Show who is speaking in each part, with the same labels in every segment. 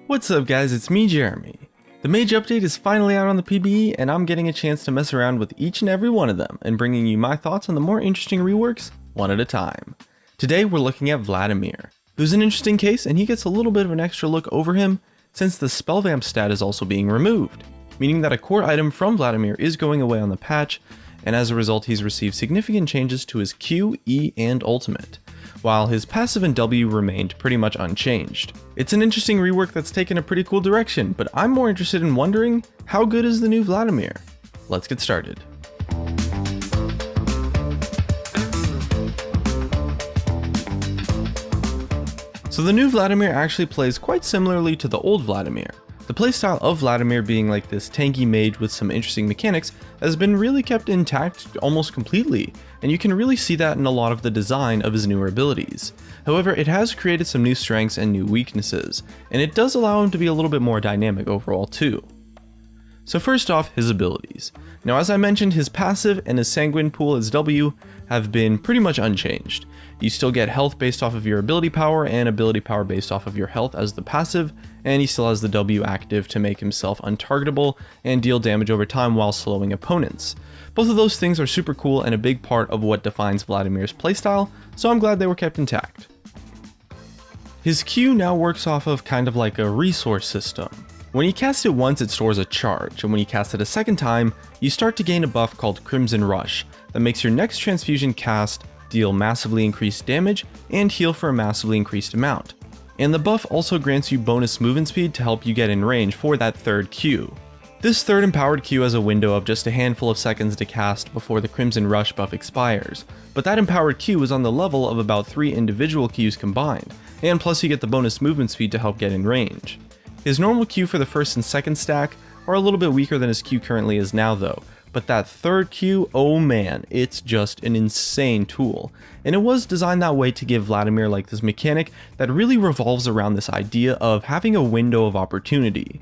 Speaker 1: What's up guys, it's me Jeremy. The Mage update is finally out on the PBE and I'm getting a chance to mess around with each and every one of them and bringing you my thoughts on the more interesting reworks one at a time. Today we're looking at VLADIMIR, who's an interesting case and he gets a little bit of an extra look over him since the spell vamp stat is also being removed, meaning that a core item from VLADIMIR is going away on the patch, and as a result he's received significant changes to his Q, E, and ultimate, while his passive and W remained pretty much unchanged. It's an interesting rework that's taken a pretty cool direction, but I'm more interested in wondering, how good is the new VLADIMIR? Let's get started. So the new VLADIMIR actually plays quite similarly to the old VLADIMIR. The playstyle of VLADIMIR being like this tanky mage with some interesting mechanics has been really kept intact almost completely, and you can really see that in a lot of the design of his newer abilities. However, it has created some new strengths and new weaknesses, and it does allow him to be a little bit more dynamic overall too. So first off, his abilities. Now as I mentioned, his passive and his sanguine pool as W have been pretty much unchanged. You still get health based off of your ability power and ability power based off of your health as the passive, and he still has the W active to make himself untargetable and deal damage over time while slowing opponents. Both of those things are super cool and a big part of what defines VLADIMIR's playstyle, so I'm glad they were kept intact. His Q now works off of kind of like a resource system. When you cast it once, it stores a charge, and when you cast it a second time, you start to gain a buff called Crimson Rush that makes your next transfusion cast deal massively increased damage and heal for a massively increased amount. And the buff also grants you bonus movement speed to help you get in range for that third Q. This third empowered Q has a window of just a handful of seconds to cast before the Crimson Rush buff expires, but that empowered Q is on the level of about 3 individual Qs combined, and plus you get the bonus movement speed to help get in range. His normal Q for the first and second stack are a little bit weaker than his Q currently is now though, but that third Q, oh man, it's just an insane tool. And it was designed that way to give VLADIMIR like this mechanic that really revolves around this idea of having a window of opportunity.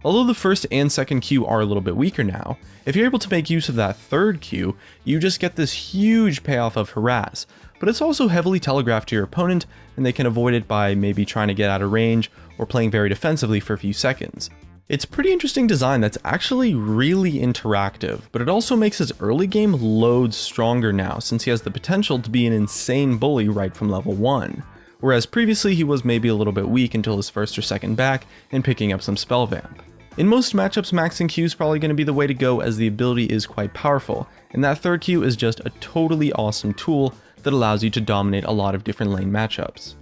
Speaker 1: Although the first and second Q are a little bit weaker now, if you're able to make use of that third Q, you just get this huge payoff of harass, but it's also heavily telegraphed to your opponent and they can avoid it by maybe trying to get out of range or playing very defensively for a few seconds. It's a pretty interesting design that's actually really interactive, but it also makes his early game loads stronger now since he has the potential to be an insane bully right from level 1, whereas previously he was maybe a little bit weak until his first or second back and picking up some spell vamp. In most matchups, maxing Q is probably going to be the way to go as the ability is quite powerful, and that third Q is just a totally awesome tool that allows you to dominate a lot of different lane matchups.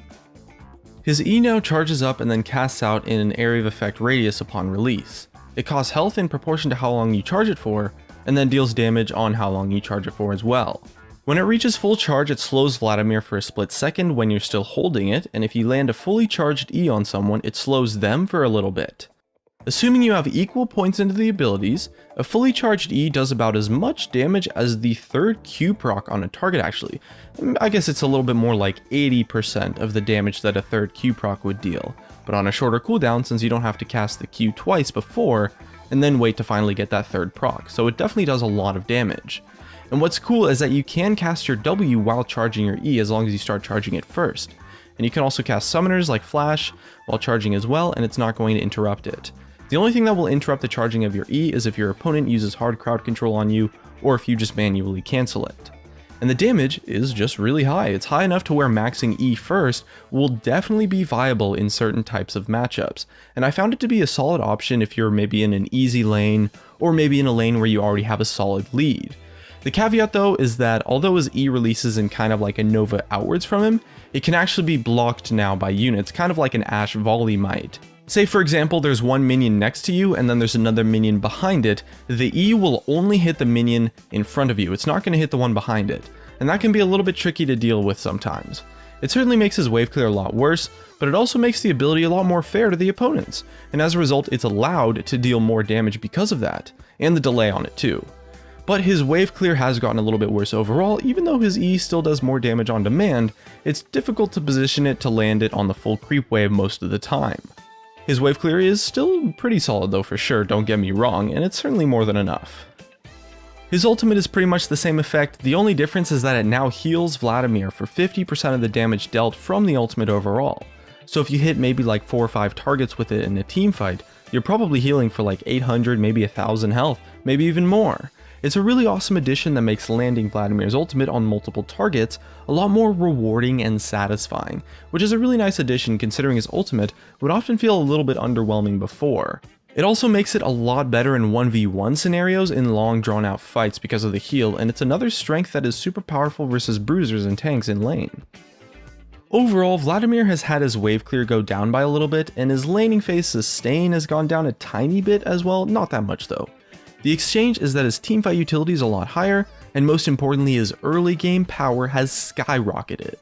Speaker 1: His E now charges up and then casts out in an area of effect radius upon release. It costs health in proportion to how long you charge it for, and then deals damage on how long you charge it for as well. When it reaches full charge, it slows VLADIMIR for a split second when you're still holding it, and if you land a fully charged E on someone, it slows them for a little bit. Assuming you have equal points into the abilities, a fully charged E does about as much damage as the third Q proc on a target actually. I guess it's a little bit more like 80% of the damage that a third Q proc would deal, but on a shorter cooldown since you don't have to cast the Q twice before, and then wait to finally get that third proc, so it definitely does a lot of damage. And what's cool is that you can cast your W while charging your E as long as you start charging it first. And you can also cast summoners like Flash while charging as well, and it's not going to interrupt it. The only thing that will interrupt the charging of your E is if your opponent uses hard crowd control on you, or if you just manually cancel it. And the damage is just really high. It's high enough to where maxing E first will definitely be viable in certain types of matchups, and I found it to be a solid option if you're maybe in an easy lane, or maybe in a lane where you already have a solid lead. The caveat though is that although his E releases in kind of like a Nova outwards from him, it can actually be blocked now by units, kind of like an Ashe volley might. Say for example there's one minion next to you and then there's another minion behind it, the E will only hit the minion in front of you, it's not going to hit the one behind it, and that can be a little bit tricky to deal with sometimes. It certainly makes his wave clear a lot worse, but it also makes the ability a lot more fair to the opponents, and as a result it's allowed to deal more damage because of that, and the delay on it too. But his wave clear has gotten a little bit worse overall. Even though his E still does more damage on demand, it's difficult to position it to land it on the full creep wave most of the time. His wave clear is still pretty solid though for sure, don't get me wrong, and it's certainly more than enough. His ultimate is pretty much the same effect, the only difference is that it now heals VLADIMIR for 50% of the damage dealt from the ultimate overall. So if you hit maybe like 4 or 5 targets with it in a team fight, you're probably healing for like 800, maybe 1000 health, maybe even more. It's a really awesome addition that makes landing Vladimir's ultimate on multiple targets a lot more rewarding and satisfying, which is a really nice addition considering his ultimate would often feel a little bit underwhelming before. It also makes it a lot better in 1v1 scenarios in long drawn out fights because of the heal, and it's another strength that is super powerful versus bruisers and tanks in lane. Overall, Vladimir has had his wave clear go down by a little bit, and his laning phase sustain has gone down a tiny bit as well, not that much though. The exchange is that his teamfight utility is a lot higher, and most importantly his early game power has skyrocketed.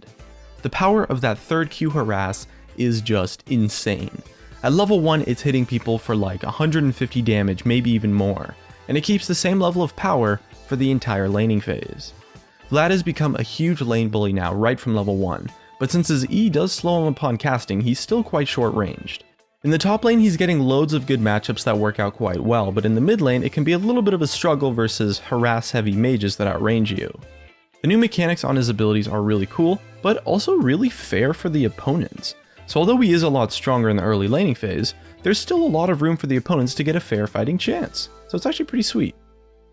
Speaker 1: The power of that third Q harass is just insane. At level 1 it's hitting people for like 150 damage, maybe even more, and it keeps the same level of power for the entire laning phase. Vlad has become a huge lane bully now right from level 1, but since his E does slow him upon casting, he's still quite short ranged. In the top lane he's getting loads of good matchups that work out quite well, but in the mid lane it can be a little bit of a struggle versus harass heavy mages that outrange you. The new mechanics on his abilities are really cool, but also really fair for the opponents. So although he is a lot stronger in the early laning phase, there's still a lot of room for the opponents to get a fair fighting chance, so it's actually pretty sweet.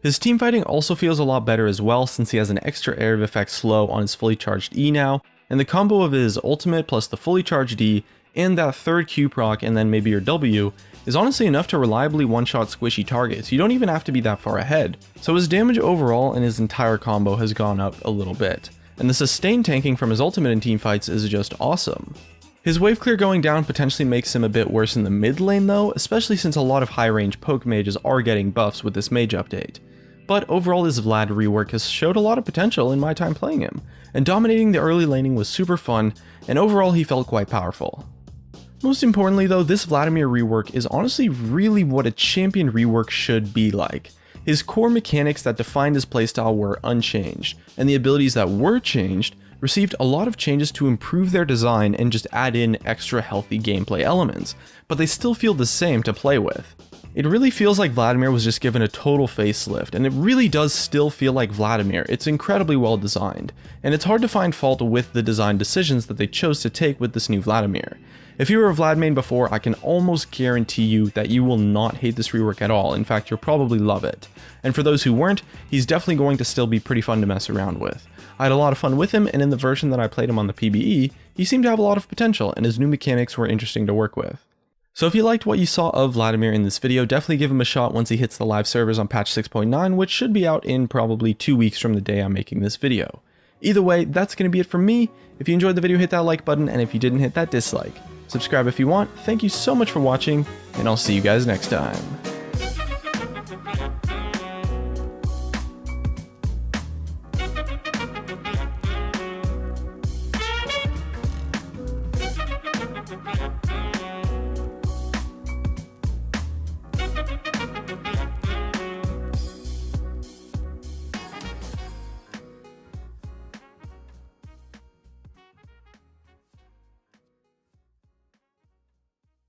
Speaker 1: His teamfighting also feels a lot better as well since he has an extra area of effect slow on his fully charged E now, and the combo of his ultimate plus the fully charged E and that third Q proc and then maybe your W is honestly enough to reliably one-shot squishy targets. You don't even have to be that far ahead. So his damage overall and his entire combo has gone up a little bit, and the sustained tanking from his ultimate in teamfights is just awesome. His wave clear going down potentially makes him a bit worse in the mid lane though, especially since a lot of high range poke mages are getting buffs with this mage update. But overall this Vlad rework has showed a lot of potential in my time playing him, and dominating the early laning was super fun, and overall he felt quite powerful. Most importantly though, this Vladimir rework is honestly really what a champion rework should be like. His core mechanics that defined his playstyle were unchanged, and the abilities that were changed received a lot of changes to improve their design and just add in extra healthy gameplay elements, but they still feel the same to play with. It really feels like Vladimir was just given a total facelift, and it really does still feel like Vladimir. It's incredibly well designed, and it's hard to find fault with the design decisions that they chose to take with this new Vladimir. If you were a Vlad main before, I can almost guarantee you that you will not hate this rework at all. In fact, you'll probably love it. And for those who weren't, he's definitely going to still be pretty fun to mess around with. I had a lot of fun with him, and in the version that I played him on the PBE, he seemed to have a lot of potential, and his new mechanics were interesting to work with. So if you liked what you saw of Vladimir in this video, definitely give him a shot once he hits the live servers on patch 6.9, which should be out in probably 2 weeks from the day I'm making this video. Either way, that's going to be it from me. If you enjoyed the video, hit that like button, and if you didn't, hit that dislike. Subscribe if you want. Thank you so much for watching, and I'll see you guys next time.